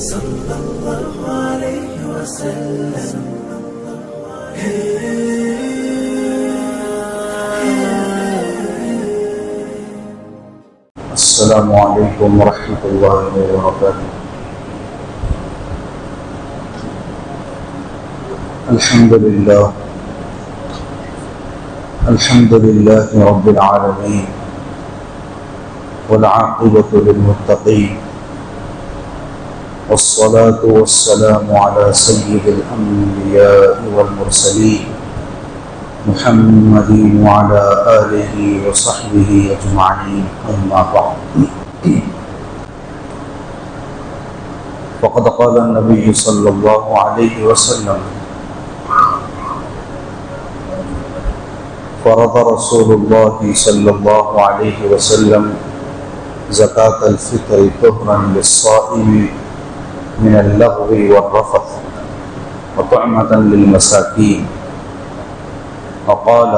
صلی اللہ علیہ وسلم. السلام علیکم ورحمۃ اللہ وبرکاتہ. الحمد للہ رب العالمین والعاقبۃ للمتقین والصلاة والسلام على سید الانبیاء والمرسلین محمد وعلى آلہ وصحبہ اجمعین. اما بعد فقد قال النبی صلی اللہ علیہ وسلم فرض رسول اللہ صلی اللہ علیہ وسلم زکاة الفطر طہرا للصائم من اللغو والرفث وطعمة للمساکین. وقال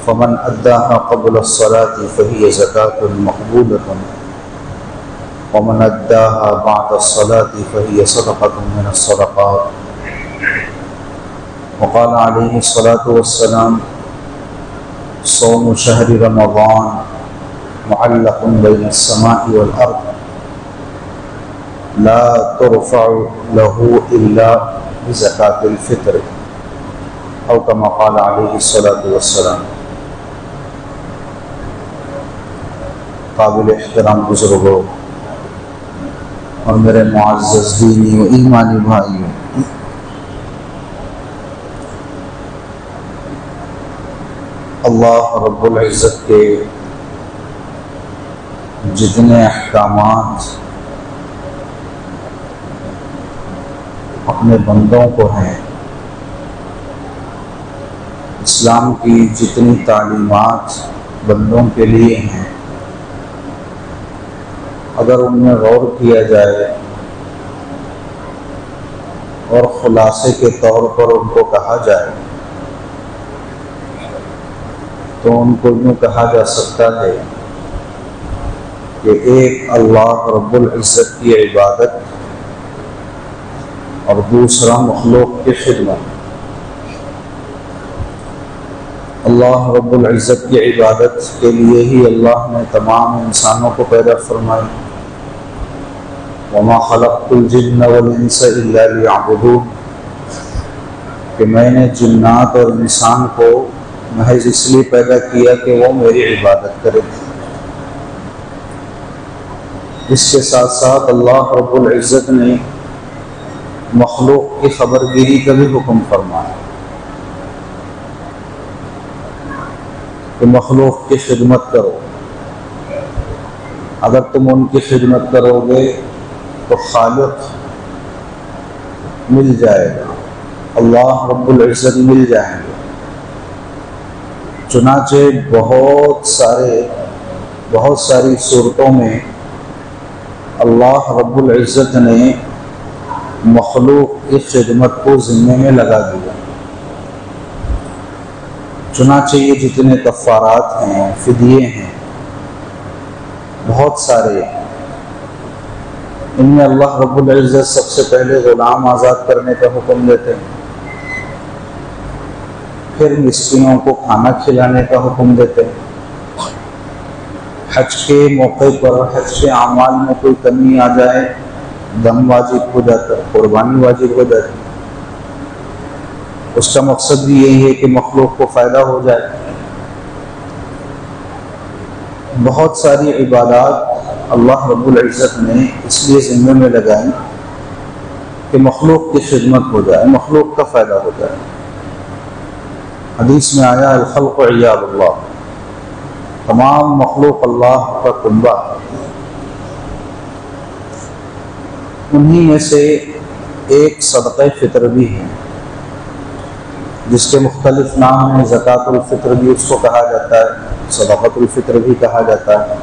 فمن أداها قبل الصلاة فهي زكاة مقبولة ومن أداها بعد الصلاة فهي صدقة من الصدقات. وقال عليه الصلاة والسلام صوم شهر رمضان معلق بين السماء والأرض لا ترفع له إلا بزكاة الفطر او كما قال عليه الصلاة والسلام. قابل احترام بزرگوں اور میرے معزز دینی و ایمانی بھائیوں، اللہ رب العزت کے جتنے احکامات اپنے بندوں کو ہیں، اسلام کی جتنی تعلیمات بندوں کے لیے ہیں، اگر ان میں غور کیا جائے اور خلاصے کے طور پر ان کو کہا جائے تو ان کو یوں کہا جا سکتا ہے کہ ایک اللہ رب العزت کی عبادت اور دوسرا مخلوق کی خدمت. اللہ رب العزت کی عبادت کے لیے ہی اللہ نے تمام انسانوں کو پیدا فرمائی. وما خلقت الجن والانس الا ليعبدون، کہ میں نے جنات اور انسان کو محض اس لیے پیدا کیا کہ وہ میری عبادت کرے. اس کے ساتھ ساتھ اللہ رب العزت نے مخلوق کی خبرگیری کا بھی حکم فرمایا کہ مخلوق کی خدمت کرو. اگر تم ان کی خدمت کرو گے تو خالق مل جائے گا، اللہ رب العزت مل جائیں گے. چنانچہ بہت ساری صورتوں میں اللہ رب العزت نے مخلوق کی خدمت کو ذمے میں لگا دیا. چنانچہ یہ جتنے کفارات ہیں، فدیے ہیں، بہت سارے، ان میں اللہ رب العزت سب سے پہلے غلام آزاد کرنے کا حکم دیتے ہیں، پھر مسکینوں کو کھانا کھلانے کا حکم دیتے ہیں. حج کے موقع پر حج کے اعمال میں کوئی کمی آ جائے، دم واجب ہو جاتا ہے، قربانی واجب ہو جاتی ہے. اس کا مقصد بھی یہی ہے کہ مخلوق کو فائدہ ہو جائے. بہت ساری عبادات اللہ رب العزت نے اس لیے ذمے میں لگائیں کہ مخلوق کی خدمت ہو جائے، مخلوق کا فائدہ ہو جائے. حدیث میں آیا الخلق عیال اللہ، تمام مخلوق اللہ کا کنبہ. انہی میں سے ایک صدقہ فطر بھی ہے، جس کے مختلف نام ہیں. زکوٰۃ الفطر بھی اس کو کہا جاتا ہے، صدقۃ الفطر بھی کہا جاتا ہے.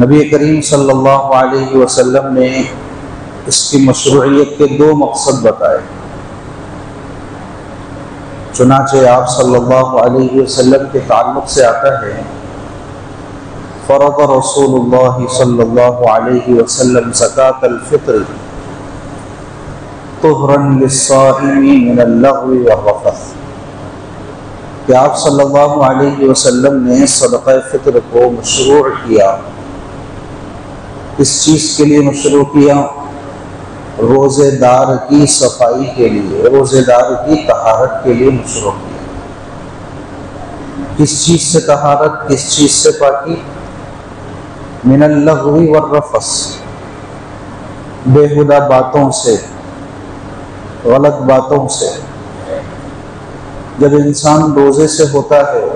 نبی کریم صلی اللہ علیہ وسلم نے اس کی مشروعیت کے دو مقصد بتائے. چنانچہ آپ صلی اللہ علیہ وسلم کے تعلق سے آتا ہے فرض رسول اللہ صلی اللہ علیہ وسلم زکاة الفطر طہرا للصائم من اللغو والرفث، کہ آپ صلی اللہ علیہ وسلم نے صدقہ فطر کو مشروع کیا۔ اس چیز کے لیے مشروع کیا؟ روزے دار کی صفائی کے لیے، روزے دار کی طہارت کے لیے مشروع کیا۔ کس چیز سے طہارت، کس چیز سے پاکی؟ من اللغو والرفث، بےہودہ باتوں سے، غلط باتوں سے۔ جب انسان روزے سے ہوتا ہے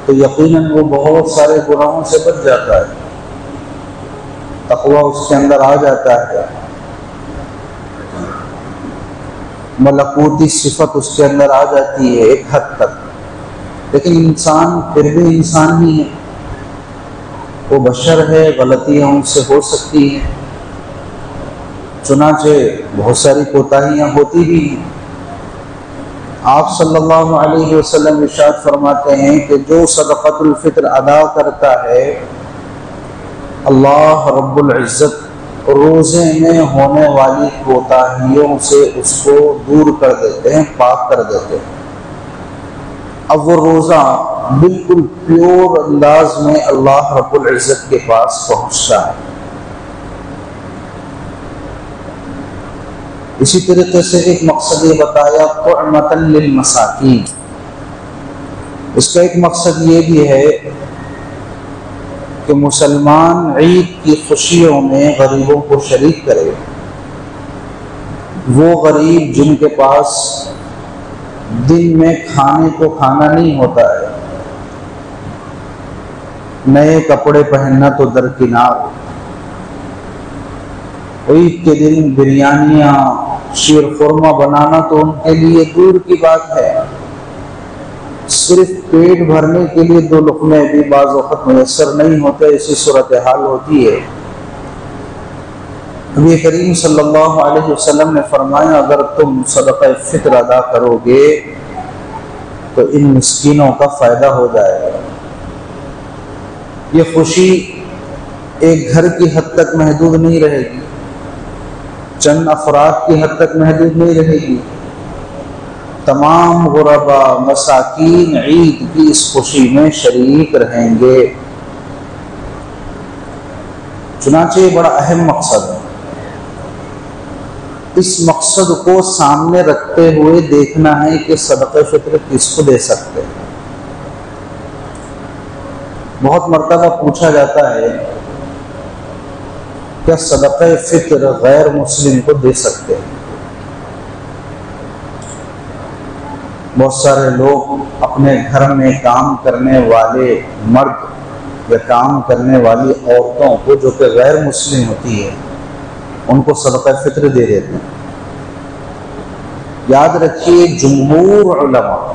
تو یقیناً وہ بہت سارے گناہوں سے بچ جاتا ہے، تقوی اس کے اندر آ جاتا ہے، ملکوتی صفت اس کے اندر آ جاتی ہے ایک حد تک۔ لیکن انسان پھر بھی انسان ہی ہے، وہ بشر ہے، غلطیاں ان سے ہو سکتی ہیں، چنانچہ بہت ساری کوتاہیاں ہوتی بھی ہیں۔ آپ صلی اللہ علیہ وسلم ارشاد فرماتے ہیں کہ جو صدقۃ الفطر ادا کرتا ہے، اللہ رب العزت روزے میں ہونے والی کوتاہیوں سے اس کو دور کر دیتے ہیں، پاک کر دیتے ہیں۔ اب وہ روزہ بالکل پیور انداز میں اللہ رب العزت کے پاس پہنچتا ہے۔ اسی طریقے سے ایک مقصد یہ بتایا طعمۃ للمساکین، اس کا ایک مقصد یہ بھی ہے کہ مسلمان عید کی خوشیوں میں غریبوں کو شریک کرے۔ وہ غریب جن کے پاس دن میں کھانے کو کھانا نہیں ہوتا ہے، نئے کپڑے پہننا تو درکنار، عید کے دن بریانیاں، شیر خورمہ بنانا تو ان کے لیے دور کی بات ہے، صرف پیٹ بھرنے کے لیے دو لقمے بھی بعض وقت میسر نہیں ہوتے، ایسی صورتحال ہوتی ہے۔ نبی کریم صلی اللہ علیہ وسلم نے فرمایا اگر تم صدقہ فطر ادا کرو گے تو ان مسکینوں کا فائدہ ہو جائے گا۔ یہ خوشی ایک گھر کی حد تک محدود نہیں رہے گی، چند افراد کی حد تک محدود نہیں رہے گی، تمام غربا مساکین عید کی اس خوشی میں شریک رہیں گے۔ چنانچہ یہ بڑا اہم مقصد ہے، اس مقصد کو سامنے رکھتے ہوئے دیکھنا ہے کہ صدقہ فطر کس کو دے سکتے ہیں۔ بہت مرتبہ پوچھا جاتا ہے کیا صدقہ فطر غیر مسلم کو دے سکتے ہیں؟ بہت سارے لوگ اپنے گھر میں کام کرنے والے مرد یا کام کرنے والی عورتوں کو جو کہ غیر مسلم ہوتی ہے ان کو صدقہ فطر دے دیتے ہیں۔ یاد رکھیے جمہور علماء،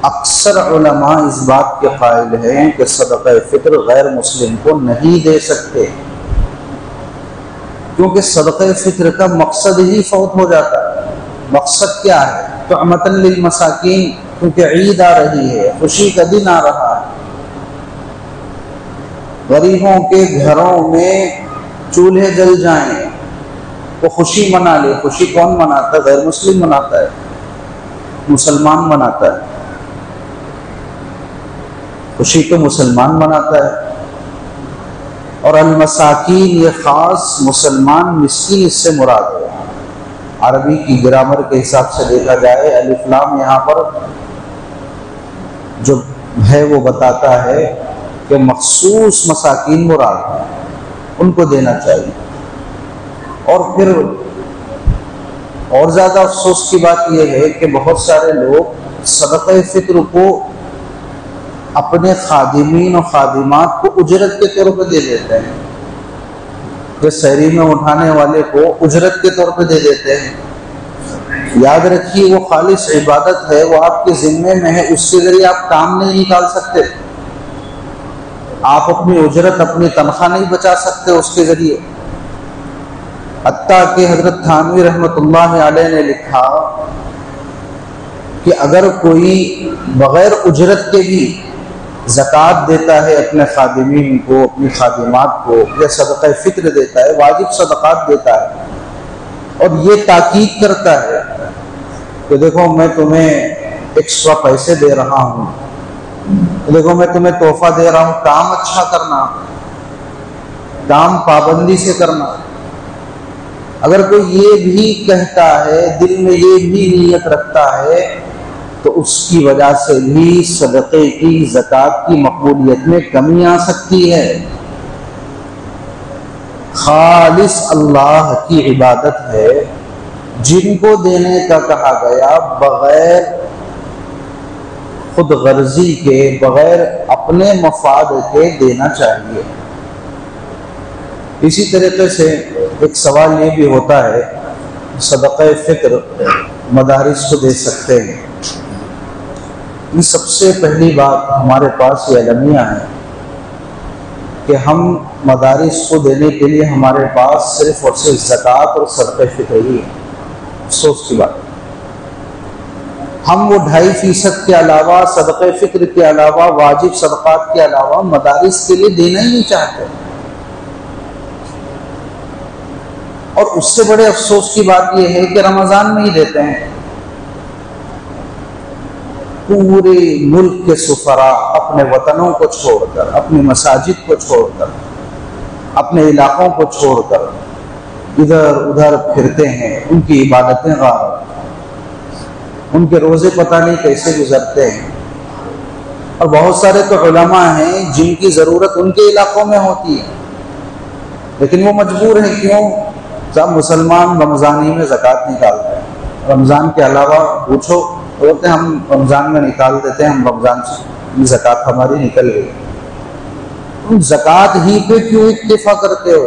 اکثر علماء اس بات کے قائل ہیں کہ صدقہ فطر غیر مسلم کو نہیں دے سکتے، کیونکہ صدقہ فطر کا مقصد ہی فوت ہو جاتا ہے۔ مقصد کیا ہے؟ طعمۃ للمساکین، کیونکہ عید آ رہی ہے، خوشی کا دن آ رہا ہے، غریبوں کے گھروں میں چولہے جل جائیں، وہ خوشی منا لے۔ خوشی کون مناتا ہے؟ غیر مسلم مناتا ہے، مسلمان مناتا ہے۔ خوشی تو مسلمان مناتا ہے، اور المساکین یہ خاص مسلمان مسکین اس سے مراد ہے۔ عربی کی گرامر کے حساب سے دیکھا جائے الف لام یہاں پر جو ہے وہ بتاتا ہے کہ مخصوص مساکین مراد ہے، ان کو دینا چاہیے۔ اور پھر اور زیادہ افسوس کی بات یہ ہے کہ بہت سارے لوگ صدقہ فطر کو اپنے خادمین و خادمات کو اجرت کے طور پہ دے دیتے ہیں، جو سحری میں اٹھانے والے کو اجرت کے طور پہ دے دیتے ہیں۔ یاد رکھیے وہ خالص عبادت ہے، وہ آپ کے ذمے میں ہے، اس کے ذریعے آپ کام نہیں نکال سکتے، آپ اپنی اجرت اپنی تنخواہ نہیں بچا سکتے اس کے ذریعے۔ حتیٰ کہ حضرت تھانوی رحمۃ اللہ علیہ نے لکھا کہ اگر کوئی بغیر اجرت کے بھی زکوٰۃ دیتا ہے اپنے خادمین کو، اپنی خادمات کو، یا صدقہ فطر دیتا ہے، واجب صدقات دیتا ہے، اور یہ تاکید کرتا ہے کہ دیکھو میں تمہیں ایکسٹرا پیسے دے رہا ہوں، دیکھو میں تمہیں تحفہ دے رہا ہوں، کام اچھا کرنا، کام پابندی سے کرنا۔ اگر کوئی یہ بھی کہتا ہے، دل میں یہ بھی نیت رکھتا ہے، تو اس کی وجہ سے بھی صدقے کی، زکوٰۃ کی مقبولیت میں کمی آ سکتی ہے۔ خالص اللہ کی عبادت ہے، جن کو دینے کا کہا گیا بغیر خود غرضی کے، بغیر اپنے مفاد کے دینا چاہیے۔ اسی طریقے سے ایک سوال یہ بھی ہوتا ہے، صدقہ فطر مدارس کو دے سکتے ہیں؟ یہ سب سے پہلی بات ہمارے پاس یہ اعلامیہ ہے کہ ہم مدارس کو دینے کے لیے ہمارے پاس صرف اور صرف زکوٰۃ اور صدقہ فطر ہی ہے۔ افسوس کی بات، ہم وہ 2.5% کے علاوہ، صدقہ فطر کے علاوہ، واجب صدقات کے علاوہ مدارس کے لیے دینا ہی نہیں چاہتے۔ اور اس سے بڑے افسوس کی بات یہ ہے کہ رمضان میں ہی دیتے ہیں۔ پورے ملک کے سفراء اپنے وطنوں کو چھوڑ کر، اپنی مساجد کو چھوڑ کر، اپنے علاقوں کو چھوڑ کر ادھر ادھر پھرتے ہیں، ان کی عبادتیں غائب، ان کے روزے پتہ نہیں کیسے گزرتے ہیں۔ اور بہت سارے تو علماء ہیں جن کی ضرورت ان کے علاقوں میں ہوتی ہے، لیکن وہ مجبور ہیں۔ کیوں؟ سب مسلمان رمضان ہی میں زکوٰۃ نکالتے ہیں، رمضان کے علاوہ پوچھو، بولتے ہیں ہم رمضان میں نکال دیتے ہیں، ہم رمضان سے زکوٰۃ ہماری نکل گئی۔ تم زکوٰۃ ہی پہ کیوں اکتفا کرتے ہو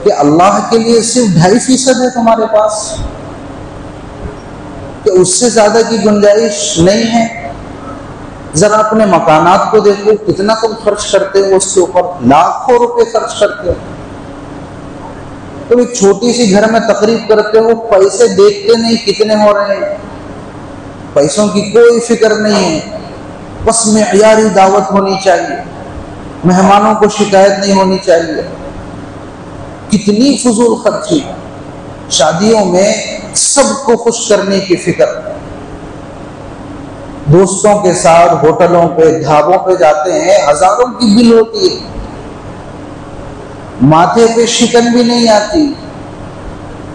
کہ اللہ کے لیے صرف 2.5% ہے تمہارے پاس، کہ اس سے زیادہ کی گنجائش نہیں ہے؟ ذرا اپنے مکانات کو دیکھو، کتنا تم خرچ کرتے ہو اس کے اوپر، لاکھوں روپے خرچ کرتے ہو۔ تم ایک چھوٹی سی گھر میں تقریب کرتے ہو، پیسے دیکھتے نہیں کتنے ہو رہے ہیں، پیسوں کی کوئی فکر نہیں ہے، بس معیاری دعوت ہونی چاہیے، مہمانوں کو شکایت نہیں ہونی چاہیے۔ کتنی فضول خرچی، شادیوں میں سب کو خوش کرنے کی فکر، دوستوں کے ساتھ ہوٹلوں پہ، ڈھابوں پہ جاتے ہیں، ہزاروں کی بل ہوتی ہے، ماتھے پہ شکن بھی نہیں آتی،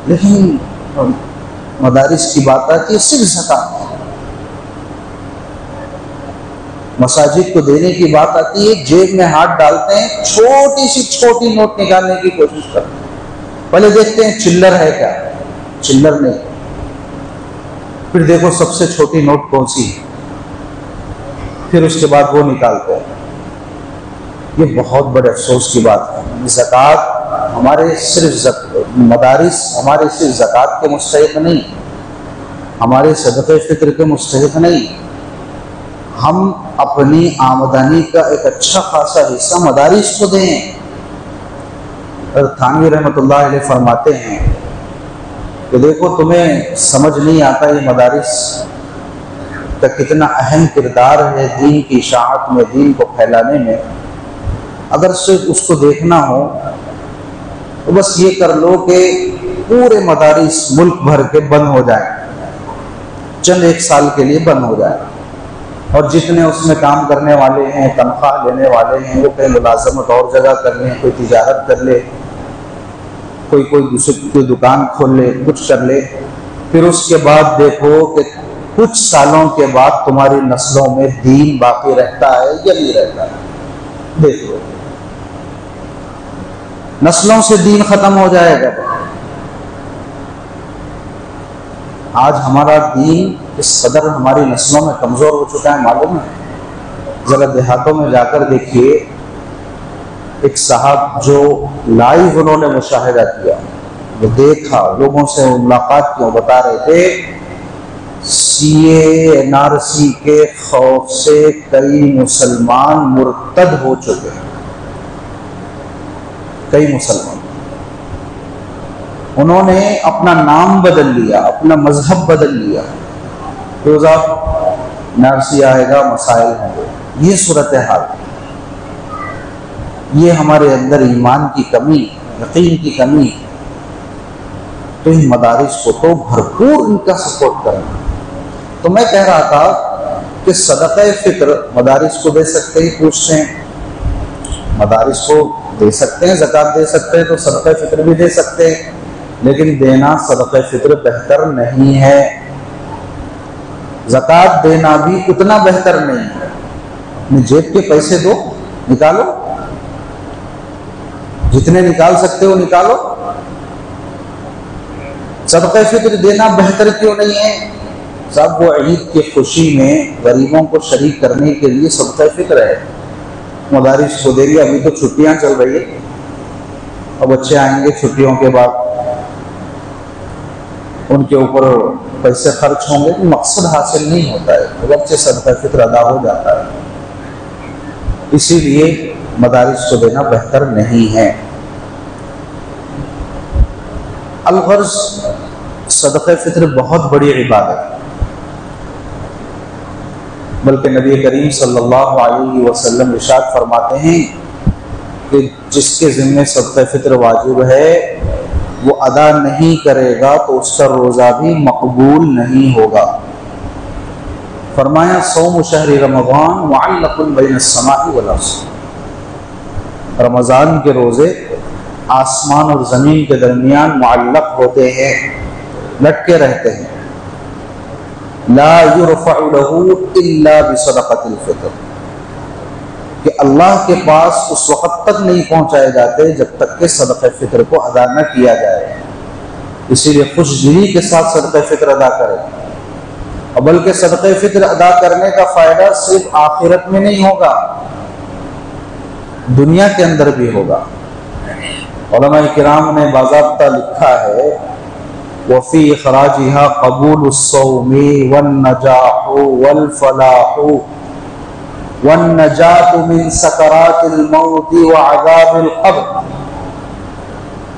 لیکن مدارس کی بات آتی ہے صرف زکوٰۃ، مساجد کو دینے کی بات آتی ہے، جیب میں ہاتھ ڈالتے ہیں، چھوٹی سی چھوٹی نوٹ نکالنے کی کوشش کرتے ہیں، پہلے دیکھتے ہیں چلر ہے کیا، چلر نہیں، پھر دیکھو سب سے چھوٹی نوٹ کون سی ہے، پھر اس کے بعد وہ نکالتے ہیں۔ یہ بہت بڑے افسوس کی بات ہے۔ زکوٰۃ ہمارے صرف مدارس ہمارے صرف زکوٰۃ کے مستحق نہیں، ہمارے صدقہ فطر کے مستحق نہیں، ہم اپنی آمدنی کا ایک اچھا خاصا حصہ مدارس کو دیں۔ تھانوی رحمۃ اللہ علیہ فرماتے ہیں کہ دیکھو تمہیں سمجھ نہیں آتا یہ مدارس کا کتنا اہم کردار ہے دین کی اشاعت میں، دین کو پھیلانے میں۔ اگر صرف اس کو دیکھنا ہو تو بس یہ کر لو کہ پورے مدارس ملک بھر کے بند ہو جائیں، چند 1 سال کے لیے بند ہو جائیں، اور جتنے اس میں کام کرنے والے ہیں، تنخواہ لینے والے ہیں، وہ کہیں ملازمت اور جگہ کر لیں، کوئی تجارت کر لے، کوئی دوسری کوئی دکان کھول لے، کچھ کر لے، پھر اس کے بعد دیکھو کہ کچھ سالوں کے بعد تمہاری نسلوں میں دین باقی رہتا ہے یا نہیں رہتا ہے۔ دیکھو نسلوں سے دین ختم ہو جائے گا۔ آج ہمارا دین اس قدر ہماری نسلوں میں کمزور ہو چکا ہے، معلوم ہے؟ ذرا دیہاتوں میں جا کر دیکھیے، ایک صاحب جو لائیو انہوں نے مشاہدہ کیا، وہ دیکھا، لوگوں سے ملاقات کی، بتا رہے تھے CA/NRC کے خوف سے کئی مسلمان مرتد ہو چکے ہیں، کئی مسلمان، انہوں نے اپنا نام بدل لیا، اپنا مذہب بدل لیا، روزہ NRC آئے گا، مسائل ہوں گے، یہ صورتحال، یہ ہمارے اندر ایمان کی کمی، یقین کی کمی، تو ان مدارس کو تو بھرپور ان کا سپورٹ کرنا۔ تو میں کہہ رہا تھا کہ صدقہ فطر مدارس کو دے سکتے ہیں، پوچھتے ہیں مدارس کو دے سکتے ہیں، زکوٰۃ دے سکتے ہیں، تو صدقہ فطر بھی دے سکتے ہیں، لیکن دینا صدقہ فطر بہتر نہیں ہے، زکوٰۃ دینا بھی اتنا بہتر نہیں ہے۔ اپنی جیب کے پیسے دو، نکالو، جتنے نکال سکتے ہو نکالو۔ صدقہ فطر دینا بہتر کیوں نہیں ہے؟ صاحب وہ عید کی خوشی میں غریبوں کو شریک کرنے کے لیے صدقہ فطر ہے، مدارس کو دے گی۔ ابھی تو چھٹیاں چل رہی ہیں، اب بچے آئیں گے چھٹیوں کے بعد، ان کے اوپر پیسے خرچ ہوں گے، مقصد حاصل نہیں ہوتا ہے، وقت سے صدقہ فطر ادا ہو جاتا ہے، اسی لیے مدارس کو دینا بہتر نہیں ہے۔ الغرض صدقہ فطر بہت بڑی عبادت، بلکہ نبی کریم صلی اللہ علیہ وسلم ارشاد فرماتے ہیں کہ جس کے ذمہ صدقہ فطر واجب ہے وہ ادا نہیں کرے گا تو اس کا روزہ بھی مقبول نہیں ہوگا۔ فرمایا صوم شہر رمضان معلق بین السماء والارض، رمضان کے روزے آسمان اور زمین کے درمیان معلق ہوتے ہیں، لٹکے رہتے ہیں۔ لا يرفع له الا بصدقۃ الفطر، کہ اللہ کے پاس اس وقت تک نہیں پہنچائے جاتے جب تک کہ صدقہ فطر کو ادا نہ کیا جائے، اسی لیے خوش دلی کے ساتھ صدقہ فطر ادا کرے، اور بلکہ صدقہ فطر ادا کرنے کا فائدہ صرف آخرت میں نہیں ہوگا، دنیا کے اندر بھی ہوگا۔ علماء کرام نے باضابطہ لکھا ہے وفی اخراجها قبول الصوم والنجاح والفلاح والنجاة من سکرات الموت وعذاب القبر،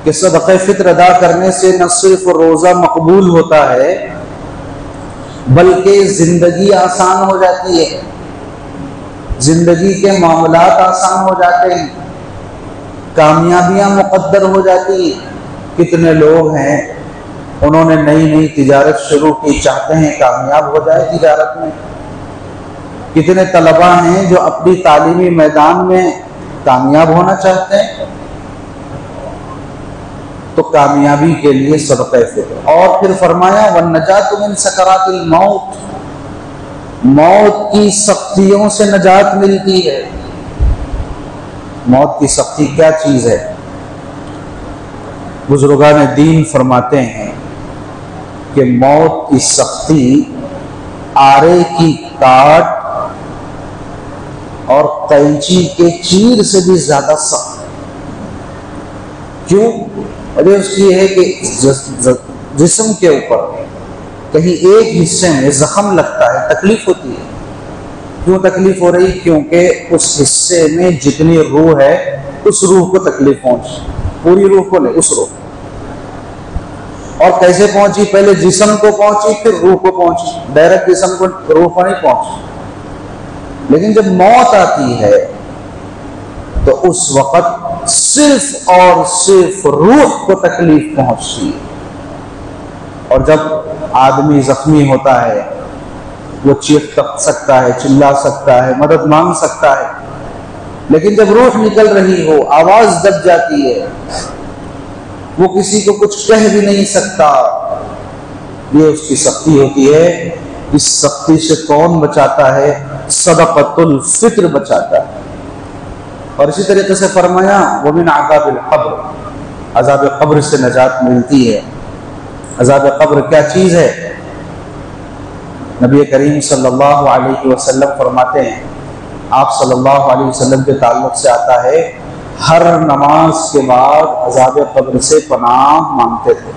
کہ صدقہ فطر ادا کرنے سے نہ صرف روزہ مقبول ہوتا ہے بلکہ زندگی آسان ہو جاتی ہے، زندگی کے معاملات آسان ہو جاتے ہیں، کامیابیاں مقدر ہو جاتی ہیں۔ کتنے لوگ ہیں انہوں نے نئی نئی تجارت شروع کی، چاہتے ہیں کامیاب ہو جائے تجارت میں، کتنے طلبہ ہیں جو اپنی تعلیمی میدان میں کامیاب ہونا چاہتے ہیں، تو کامیابی کے لیے صدقہ فطر۔ اور پھر فرمایا وَالنَّجَاةُ مِن سَكَرَاتِ الْمَوْتِ، موت کی سختیوں سے نجات ملتی ہے۔ موت کی سختی کیا چیز ہے؟ بزرگان دین فرماتے ہیں کہ موت کی سختی آرے کی کاٹ اور قینچی کے چیر سے بھی زیادہ سخت۔ کیوں؟ وجہ اس کی ہے کہ جسم کے اوپر کہیں ایک حصے میں زخم لگتا ہے، تکلیف ہوتی ہے۔ کیوں تکلیف ہو رہی؟ کیونکہ اس حصے میں جتنی روح ہے اس روح کو تکلیف پہنچی، پوری روح کو نہیں، اس روح۔ اور کیسے پہنچی؟ پہلے جسم کو پہنچی، پھر روح کو پہنچی، ڈائریکٹ جسم کو روح کو نہیں پہنچی۔ لیکن جب موت آتی ہے تو اس وقت صرف اور صرف روح کو تکلیف پہنچتی ہے، اور جب آدمی زخمی ہوتا ہے وہ چیخ سکتا ہے، چلا سکتا ہے، مدد مانگ سکتا ہے، لیکن جب روح نکل رہی ہو، آواز دب جاتی ہے، وہ کسی کو کچھ کہہ بھی نہیں سکتا، یہ اس کی سختی ہوتی ہے۔ اس سختی سے کون بچاتا ہے؟ صدقۃ الفطر بچاتا ہے۔ اور اسی طریقے سے فرمایا ومن عذاب القبر، عذاب قبر سے نجات ملتی ہے۔ عذاب قبر کیا چیز ہے؟ نبی کریم صلی اللہ علیہ وسلم فرماتے ہیں، آپ صلی اللہ علیہ وسلم کے تعلق سے آتا ہے ہر نماز کے بعد عذاب قبر سے پناہ مانگتے تھے۔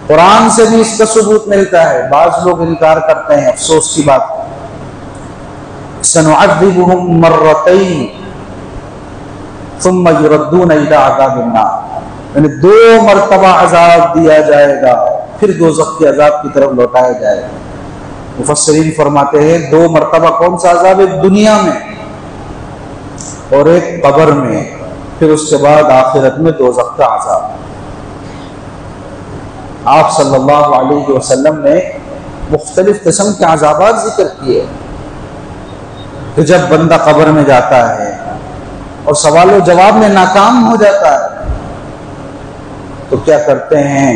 قرآن سے بھی اس کا ثبوت ملتا ہے، بعض لوگ انکار کرتے ہیں، افسوس کی بات ہے۔ سنعذبهم مرتين ثم يردون الى عذاب النار، یعنی 2 مرتبہ عذاب دیا جائے گا، پھر دوزخ کے عذاب کی طرف لوٹایا جائے گا۔ مفسرین فرماتے ہیں 2 مرتبہ کون سا عذاب؟ ایک دنیا میں اور ایک قبر میں، پھر اس کے بعد آخرت میں دوزخ کا عذاب۔ آپ صلی اللہ علیہ وسلم نے مختلف قسم کے عذابات ذکر کیے کہ جب بندہ قبر میں جاتا ہے اور سوال و جواب میں ناکام ہو جاتا ہے تو کیا کرتے ہیں؟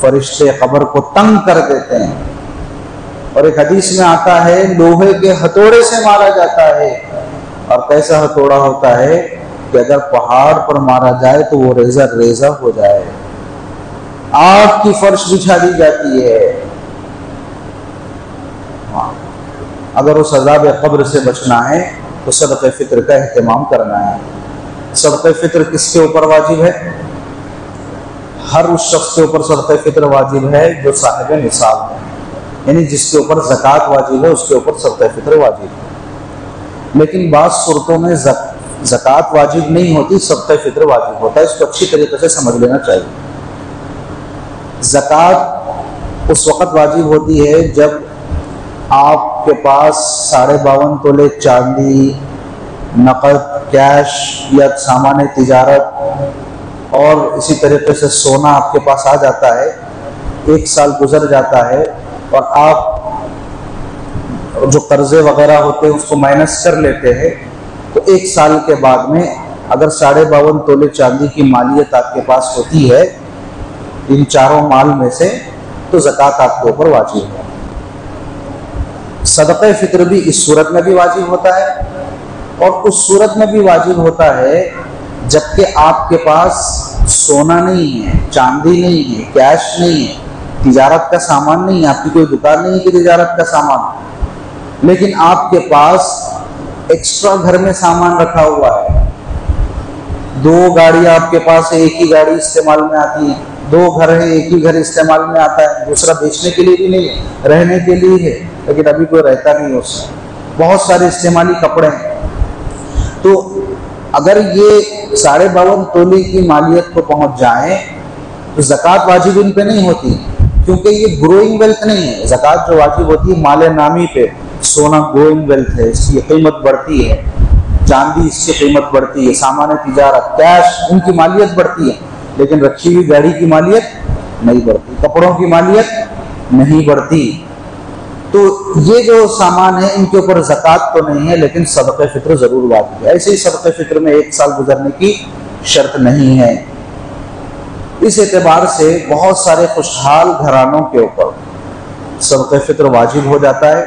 فرشتے قبر کو تنگ کر دیتے ہیں، اور ایک حدیث میں آتا ہے لوہے کے ہتھوڑے سے مارا جاتا ہے، اور کیسا ہتھوڑا ہوتا ہے کہ اگر پہاڑ پر مارا جائے تو وہ ریزہ ریزہ ہو جائے، آگ کی فرش بچھا دی جاتی ہے۔ اگر اس عذاب قبر سے بچنا ہے تو صدقہ فطر کا اہتمام کرنا ہے۔ صدقہ فطر کس کے اوپر واجب ہے؟ ہر اس شخص کے اوپر صدقہ فطر واجب ہے جو صاحب نصاب ہے، یعنی جس کے اوپر زکوٰۃ واجب ہے اس کے اوپر صدقہ فطر واجب ہے۔ لیکن بعض صورتوں میں زکوٰۃ واجب نہیں ہوتی، صدقہ فطر واجب ہوتا ہے، اس کو اچھی طریقے سے سمجھ لینا چاہیے۔ زکوٰۃ اس وقت واجب ہوتی ہے جب آپ کے پاس 52.5 تولے چاندی، نقد، کیش یا سامان تجارت اور اسی طریقے سے سونا آپ کے پاس آ جاتا ہے، 1 سال گزر جاتا ہے اور آپ جو قرضے وغیرہ ہوتے ہیں اس کو مائنس کر لیتے ہیں، تو 1 سال کے بعد میں اگر 52.5 تولے چاندی کی مالیت آپ کے پاس ہوتی ہے ان چاروں مال میں سے، تو زکوٰۃ آپ کے اوپر واجب ہے۔ صدقہ فطر بھی اس صورت میں بھی واجب ہوتا ہے، اور اس صورت میں بھی واجب ہوتا ہے جبکہ آپ کے پاس سونا نہیں ہے، چاندی نہیں ہے، کیش نہیں ہے، تجارت کا سامان نہیں ہے، آپ کی کوئی دکان نہیں ہے کہ تجارت کا سامان، لیکن آپ کے پاس ایکسٹرا گھر میں سامان رکھا ہوا ہے، 2 گاڑیاں آپ کے پاس ہے، ایک ہی گاڑی استعمال میں آتی ہے، 2 گھر ہے، ایک ہی گھر استعمال میں آتا ہے، دوسرا بیچنے کے لیے بھی نہیں ہے، رہنے کے لیے ہے، لیکن ابھی کوئی رہتا نہیں اس سے، بہت سارے استعمالی کپڑے ہیں، تو اگر یہ 52.5 تولے کی مالیت کو پہنچ جائیں تو زکوٰۃ واجب ان پہ نہیں ہوتی، کیونکہ یہ گروئنگ ویلتھ نہیں ہے۔ زکوٰۃ جو واجب ہوتی ہے مال نامی پہ، سونا گروئنگ ویلتھ ہے، اس کی قیمت بڑھتی ہے، چاندی اس کی قیمت بڑھتی ہے، سامان تجارت، کیش ان کی مالیت بڑھتی ہے، لیکن رکھی ہوئی گاڑی کی مالیت نہیں بڑھتی، کپڑوں کی مالیت نہیں بڑھتی۔ تو یہ جو سامان ہے ان کے اوپر زکوٰۃ تو نہیں ہے، لیکن صدقہ فطر ضرور واجب ہے۔ ایسے ہی صدقہ فطر میں 1 سال گزرنے کی شرط نہیں ہے۔ اس اعتبار سے بہت سارے خوشحال گھرانوں کے اوپر صدقہ فطر واجب ہو جاتا ہے،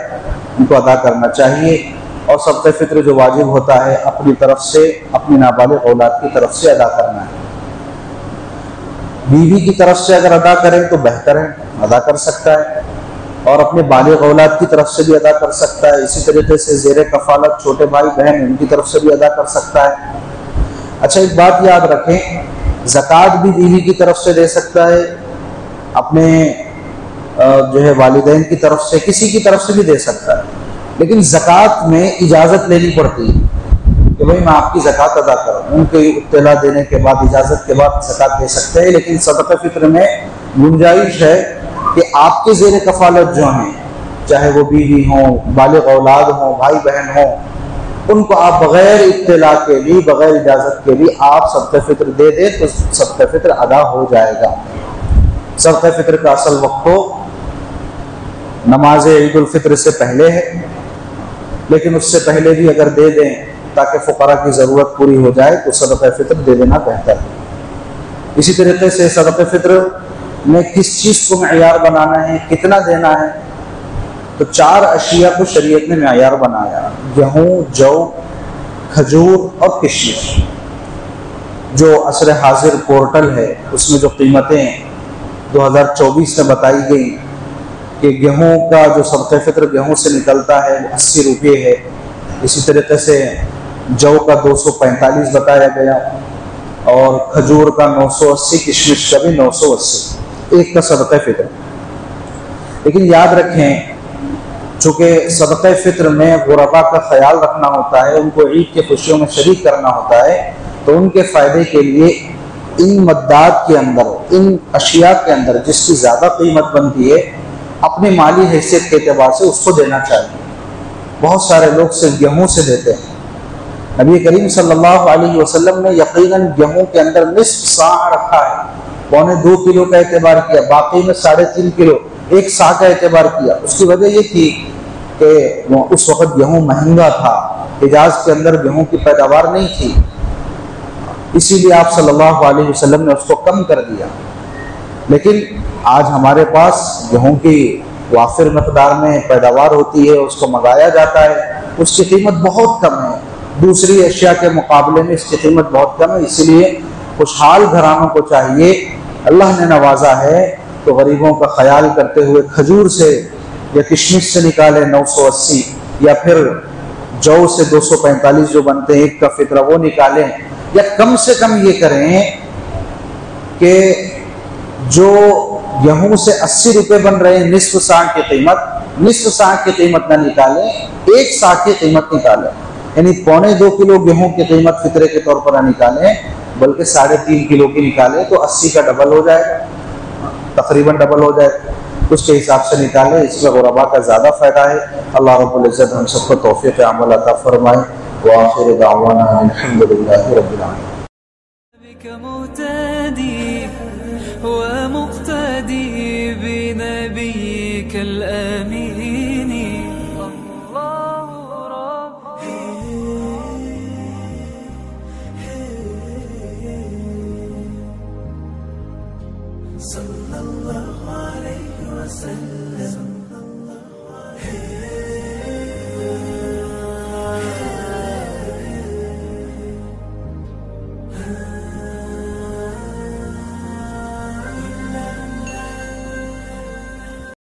ان کو ادا کرنا چاہیے، اور صدقہ فطر جو واجب ہوتا ہے اپنی طرف سے، اپنی نابالغ اولاد کی طرف سے ادا کرنا ہے۔ بیوی کی طرف سے اگر ادا کریں تو بہتر ہے، ادا کر سکتا ہے، اور اپنے بالغ اولاد کی طرف سے بھی ادا کر سکتا ہے، اسی طریقے سے زیر کفالت چھوٹے بھائی بہن ان کی طرف سے بھی ادا کر سکتا ہے۔ اچھا ایک بات یاد رکھیں، زکوٰۃ بھی بیوی کی طرف سے دے سکتا ہے، اپنے جو ہے والدین کی طرف سے، کسی کی طرف سے بھی دے سکتا ہے، لیکن زکوٰۃ میں اجازت لینی پڑتی ہے کہ بھائی میں آپ کی زکوٰۃ ادا کروں، ان کو اطلاع دینے کے بعد، اجازت کے بعد زکوٰۃ دے سکتے ہیں۔ لیکن صدقہ فطر میں گنجائش ہے کہ آپ کے زیر کفالت جو ہیں، چاہے وہ بیوی ہوں، بالغ اولاد ہوں، بھائی بہن ہوں، ان کو آپ بغیر اطلاع کے بھی، بغیر اجازت کے بھی آپ صدقہ فطر دے دیں تو صدقہ فطر ادا ہو جائے گا۔ صدقہ فطر کا اصل وقت تو نماز عید الفطر سے پہلے ہے، لیکن اس سے پہلے بھی اگر دے دیں تاکہ فقراء کی ضرورت پوری ہو جائے تو صدقہ فطر دے دینا بہتر ہے۔ اسی طریقے سے صدقہ فطر میں کس چیز کو معیار بنانا ہے، کتنا دینا ہے، تو 4 اشیاء کو شریعت نے معیار بنایا: گیہوں، جو، کھجور اور کشمش۔ جو عصر حاضر پورٹل ہے اس میں جو قیمتیں 2024 میں بتائی گئی کہ گیہوں کا جو صدقہ فطر گیہوں سے نکلتا ہے وہ 80 روپے ہے، اسی طریقے سے جو کا 245 بتایا گیا، اور کھجور کا 980، کشمش کا بھی 980، ایک کا صدقہ فطر۔ لیکن یاد رکھیں چونکہ صدقہ فطر میں غرباء کا خیال رکھنا ہوتا ہے، ان کو عید کے خوشیوں میں شریک کرنا ہوتا ہے، تو ان کے فائدے کے لیے ان مدات کے اندر، ان اشیاء کے اندر جس کی زیادہ قیمت بنتی ہے اپنی مالی حیثیت کے اعتبار سے اس کو دینا چاہیے۔ بہت سارے لوگ صرف گیہوں سے دیتے ہیں۔ نبی کریم صلی اللہ علیہ وسلم نے یقیناً گیہوں کے اندر نصف صاع رکھا ہے، 1.25 کلو کا اعتبار کیا، باقی میں 3.5 کلو، 1 صاع کا اعتبار کیا۔ اس کی وجہ یہ تھی کہ اس وقت گیہوں مہنگا تھا، حجاز کے اندر گیہوں کی پیداوار نہیں تھی، اسی لیے آپ صلی اللہ علیہ وسلم نے اس کو کم کر دیا۔ لیکن آج ہمارے پاس گیہوں کی وافر مقدار میں پیداوار ہوتی ہے، اس کو منگایا جاتا ہے، اس کی قیمت بہت کم ہے، دوسری اشیاء کے مقابلے میں اس کی قیمت بہت کم ہے۔ اسی لیے خوشحال گھرانوں کو چاہیے، اللہ نے نوازا ہے تو غریبوں کا خیال کرتے ہوئے کھجور سے یا کشمش سے نکالیں 980، یا پھر جو سے 245 جو بنتے ہیں ایک کا فطرہ وہ نکالیں، یا کم سے کم یہ کریں کہ جو گیہوں سے 80 روپے بن رہے ہیں، نصف صاع کی قیمت نہ نکالیں، 1 صاع کی قیمت نکالیں، یعنی 1.25 کلو گیہوں کی قیمت فطرے کے طور پر نہ نکالیں بلکہ 3.5 کلو کی نکالیں، تو 80 کا ڈبل ہو جائے گا، تقریباً ڈبل ہو جائے گا، اس کے حساب سے نکالیں، اس میں غربا کا زیادہ فائدہ ہے۔ اللہ رب العزت ہم سب کو توفیق عمل عطا فرمائے۔ وآخر دعوانا الحمدللہ رب العالمین۔ بك مهتدي ومقتدي بنبيك الأمين